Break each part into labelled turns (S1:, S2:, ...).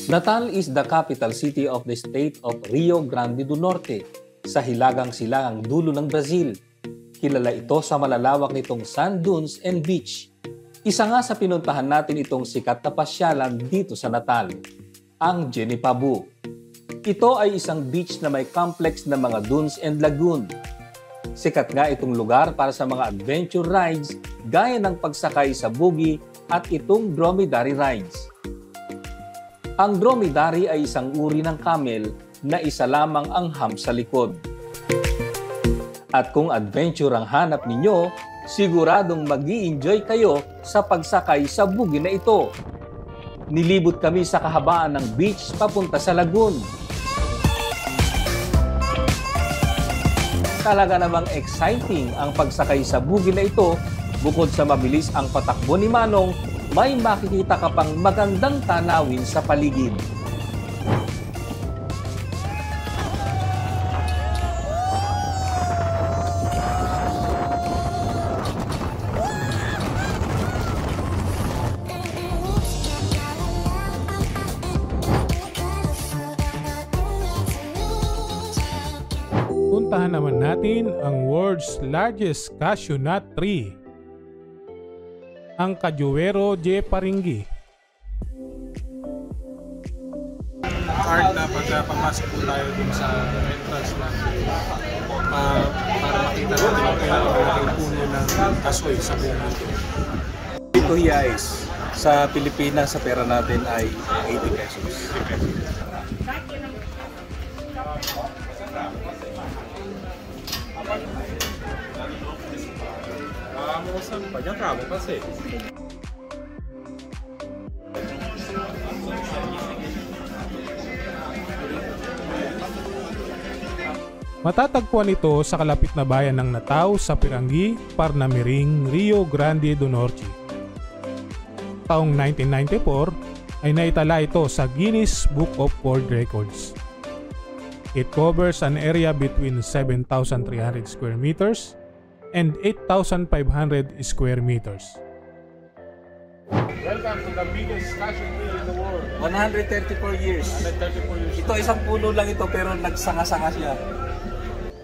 S1: Natal is the capital city of the state of Rio Grande do Norte, sa hilagang-silangang dulo ng Brazil. Kilala ito sa malalawak nitong sand dunes and beach. Isa nga sa pinuntahan natin itong sikat na pasyalan dito sa Natal, ang Genipabu. Ito ay isang beach na may complex na mga dunes and lagoon. Sikat nga itong lugar para sa mga adventure rides gaya ng pagsakay sa buggy at itong dromedary rides. Ang dromedary ay isang uri ng camel na isa lamang ang hump sa likod. At kung adventure ang hanap ninyo, siguradong mag-i-enjoy kayo sa pagsakay sa buggy na ito. Nilibot kami sa kahabaan ng beach papunta sa lagoon. Talaga namang exciting ang pagsakay sa buggy na ito. Bukod sa mabilis ang patakbo ni Manong, may makikita ka pang magandang tanawin sa paligid.
S2: Puntahan naman natin ang world's largest cashew nut tree, ang Cajueiro de Paringui.
S3: Card na pagpapasok po tayo dun sa entrance natin para makita natin ang pinakalaking puno ng kasoy sa buong mundo.
S1: Ito guys, sa Pilipinas sa pera natin ay 80 pesos.
S2: Matatagpuan ito sa kalapit na bayan ng Natao sa Pirangi, Parnamiring, Rio Grande do Norte. Taong 1994 ay naitala ito sa Guinness Book of World Records. It covers an area between 7,300 square meters and 8,500 square meters.
S3: Welcome to the biggest cashew tree in the world.
S1: 134 years.
S3: 134 years.
S1: Ito isang puno lang ito pero nagsanga-sanga siya.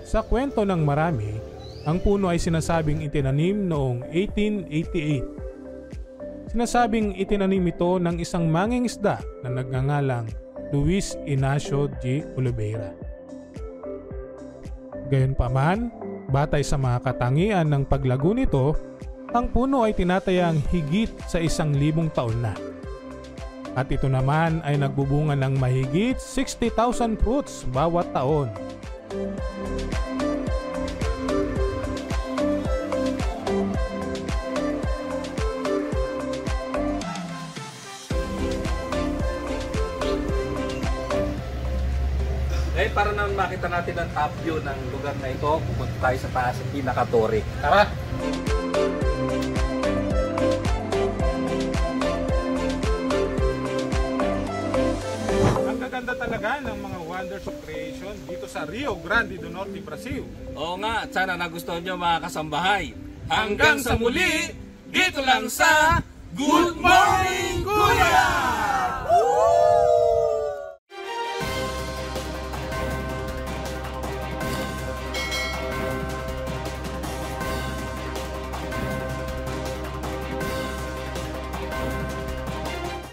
S2: Sa kwento ng marami, ang puno ay sinasabing itinanim noong 1888. Sinasabing itinanim ito ng isang mangingisda na nagngangalang Luis Inacio G. Oliveira. Gayunpaman, batay sa mga katangian ng paglago nito, ang puno ay tinatayang higit sa 1,000 taon na. At ito naman ay nagbubunga ng mahigit 60,000 fruits bawat taon.
S1: Ngayon para naman makita natin ang top view ng lugar na ito, pupunta tayo sa taas ng pinaka-tore. Tara!
S3: Ang gaganda talaga ng mga wonders of creation dito sa Rio Grande do Norte, Brazil.
S1: Oo nga, at sana nagustuhan nyo mga kasambahay. Hanggang sa muli, dito lang sa Good Morning Kuya!